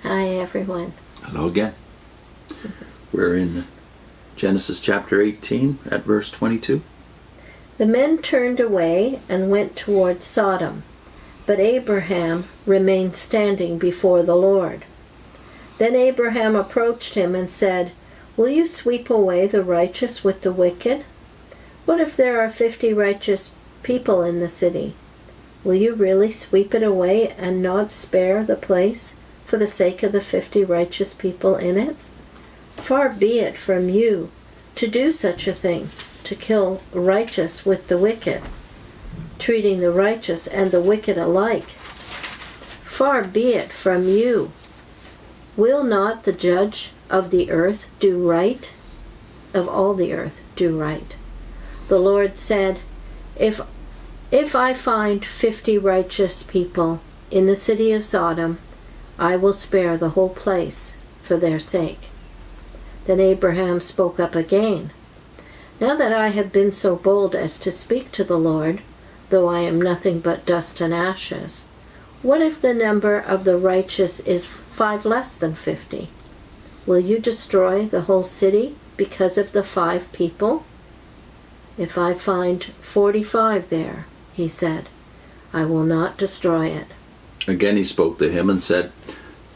Hi, everyone. Hello again. We're in Genesis chapter 18 at verse 22. The men turned away and went toward Sodom, but Abraham remained standing before the Lord. Then Abraham approached him and said, "Will you sweep away the righteous with the wicked? What if there are 50 righteous people in the city? Will you really sweep it away and not spare the place for the sake of the 50 righteous people in it? Far be it from you to do such a thing, to kill righteous with the wicked, treating the righteous and the wicked alike. Far be it from you. Will not the judge of the earth do right? Of all the earth do right." The Lord said, If I find 50 righteous people in the city of Sodom, I will spare the whole place for their sake." Then Abraham spoke up again. "Now that I have been so bold as to speak to the Lord, though I am nothing but dust and ashes, what if the number of the righteous is 5 less than 50? Will you destroy the whole city because of the 5 people? If I find 45 there," he said, "I will not destroy it." Again he spoke to him and said,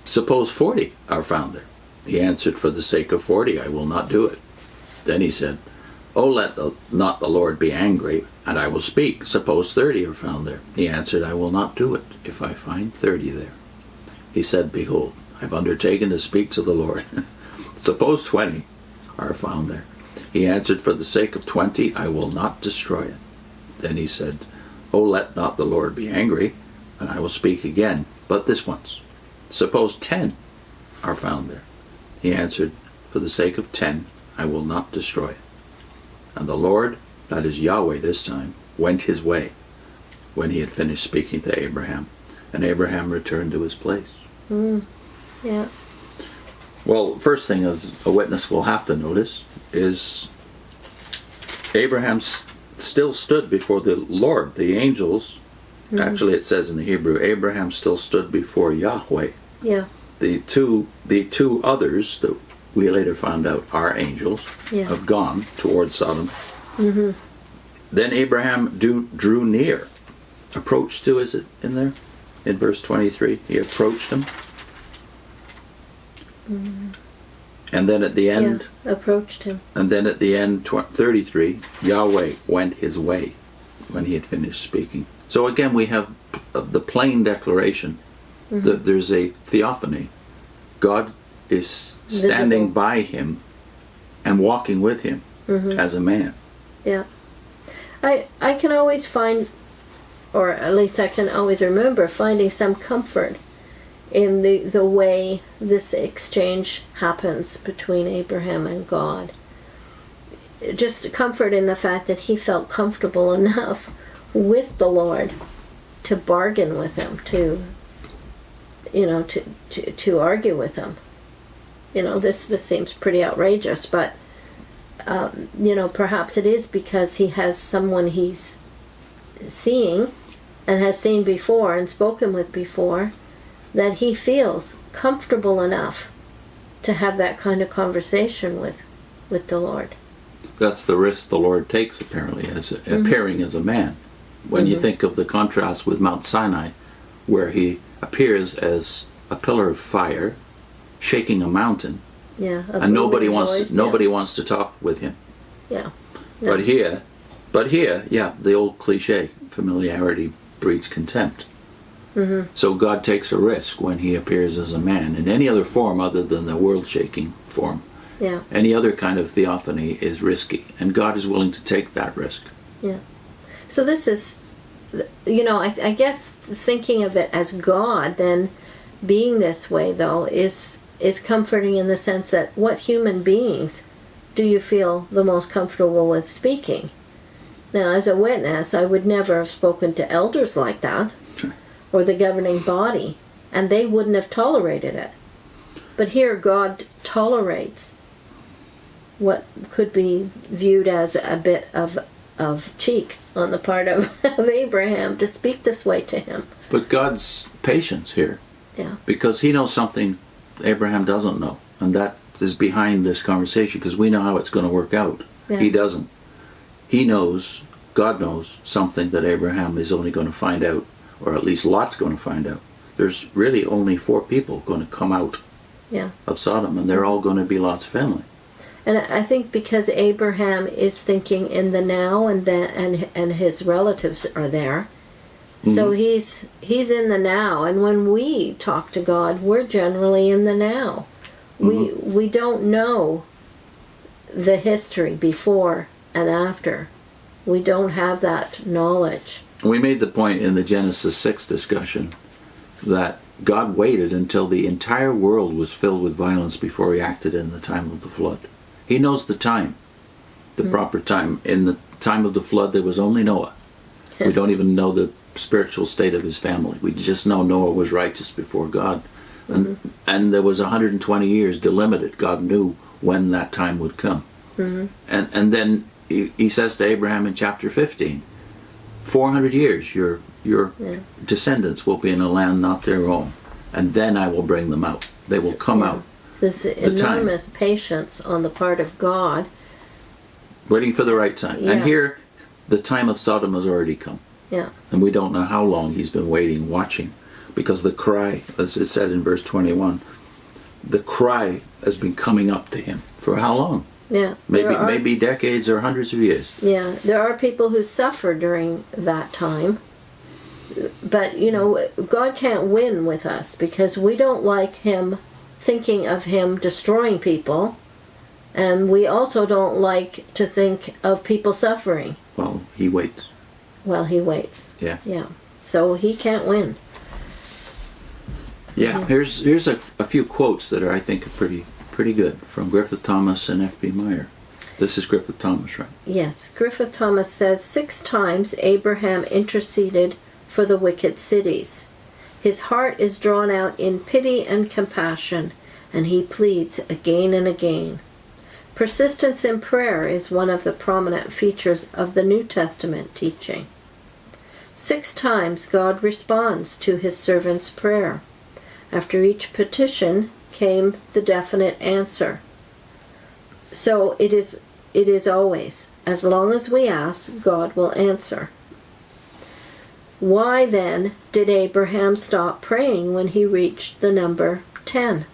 "Suppose 40 are found there." He answered, "For the sake of 40 I will not do it." Then he said, "Oh, let not the Lord be angry, and I will speak. Suppose 30 are found there." He answered, "I will not do it if I find 30 there." He said, "Behold, I have undertaken to speak to the Lord. Suppose 20 are found there." He answered, "For the sake of 20 I will not destroy it." Then he said, "Oh, let not the Lord be angry, and I will speak again, but this once. Suppose 10 are found there." He answered, "For the sake of 10 I will not destroy it." And the Lord, that is Yahweh this time, went his way when he had finished speaking to Abraham, and Abraham returned to his place. Yeah. Well, first thing as a witness will have to notice is Abraham still stood before the Lord. The angels, actually it says in the Hebrew, Abraham still stood before Yahweh. Yeah. The two others that we later found out are angels, have gone towards Sodom. Then Abraham drew near. Approached to, is it in there? In verse 23, he approached him. And then at the end, approached him. And then at the end, 33, Yahweh went his way when he had finished speaking. So again, we have the plain declaration that there's a theophany. God is standing Visible. by him and walking with him as a man. Yeah. I can always find, or at least I can always remember finding some comfort in the way this exchange happens between Abraham and God. Just comfort in the fact that he felt comfortable enough with the Lord to bargain with him, to argue with him. This seems pretty outrageous, but perhaps it is because he has someone he's seeing and has seen before and spoken with before, that he feels comfortable enough to have that kind of conversation with the Lord. That's the risk the Lord takes, apparently, as appearing as a man. When you think of the contrast with Mount Sinai, where he appears as a pillar of fire, shaking a mountain, and nobody wants to talk with him. Yeah. No. But here, the old cliche, familiarity breeds contempt. So God takes a risk when he appears as a man. In any other form other than the world-shaking form, any other kind of theophany is risky, and God is willing to take that risk. Yeah. So this is, I guess thinking of it as God then being this way, though, is comforting in the sense that what human beings do you feel the most comfortable with speaking? Now, as a witness, I would never have spoken to elders like that, or the governing body, and they wouldn't have tolerated it. But here God tolerates what could be viewed as a bit of cheek on the part of Abraham to speak this way to him. But God's patience here, Yeah. because he knows something Abraham doesn't know. And that is behind this conversation, because we know how it's going to work out. Yeah. He doesn't. He knows, God knows, something that Abraham is only going to find out, or at least Lot's going to find out. There's really only 4 people going to come out of Sodom, and they're all going to be Lot's family. And I think because Abraham is thinking in the now, and his relatives are there, so he's in the now. And when we talk to God, we're generally in the now. We don't know the history before and after. We don't have that knowledge. We made the point in the Genesis 6 discussion that God waited until the entire world was filled with violence before he acted in the time of the flood. He knows the time, the proper time. In the time of the flood, there was only Noah. We don't even know the spiritual state of his family. We just know Noah was righteous before God. And there was 120 years delimited. God knew when that time would come. And then he says to Abraham in chapter 15, 400 years your descendants will be in a land not their own, and then I will bring them out. They will come out. This enormous patience on the part of God. Waiting for the right time. Yeah. And here, the time of Sodom has already come. Yeah. And we don't know how long he's been waiting, watching, because the cry, as it said in verse 21, the cry has been coming up to him. For how long? Yeah. Maybe decades or hundreds of years. Yeah. There are people who suffer during that time. But, God can't win with us, because we don't like him thinking of him destroying people. And we also don't like to think of people suffering. Well, he waits. Well, he waits. Yeah. Yeah. So he can't win. Yeah. Here's a few quotes that are, I think, pretty good from Griffith Thomas and F.B. Meyer. This is Griffith Thomas, right? Yes. Griffith Thomas says, 6 times Abraham interceded for the wicked cities. His heart is drawn out in pity and compassion, and he pleads again and again. Persistence in prayer is one of the prominent features of the New Testament teaching. 6 times God responds to his servant's prayer. After each petition came the definite answer. So it is always, as long as we ask, God will answer. Why then did Abraham stop praying when he reached the number 10?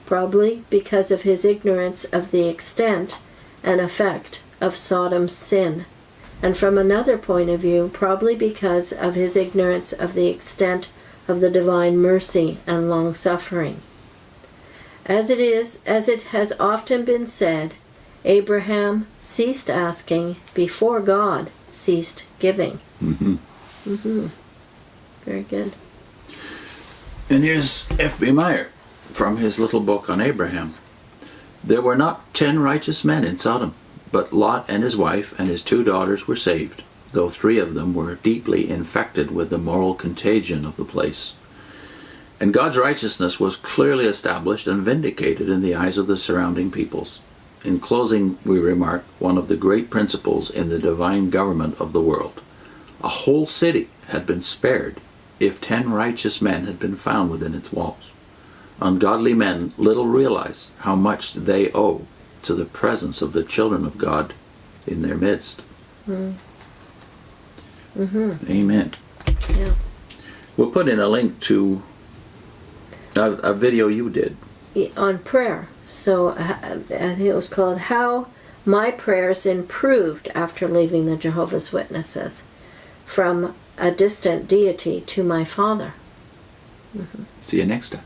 Probably because of his ignorance of the extent and effect of Sodom's sin. And from another point of view, probably because of his ignorance of the extent of the divine mercy and long-suffering. As it has often been said, Abraham ceased asking before God ceased giving. Very good. And here's F.B. Meyer from his little book on Abraham. There were not 10 righteous men in Sodom, but Lot and his wife and his 2 daughters were saved, though 3 of them were deeply infected with the moral contagion of the place. And God's righteousness was clearly established and vindicated in the eyes of the surrounding peoples. In closing, we remark one of the great principles in the divine government of the world. A whole city had been spared if 10 righteous men had been found within its walls. Ungodly men little realize how much they owe to the presence of the children of God in their midst. Amen. Yeah. We'll put in a link to a video you did. On prayer. So I think it was called How My Prayers Improved After Leaving the Jehovah's Witnesses. From a distant deity to my father. See you next time.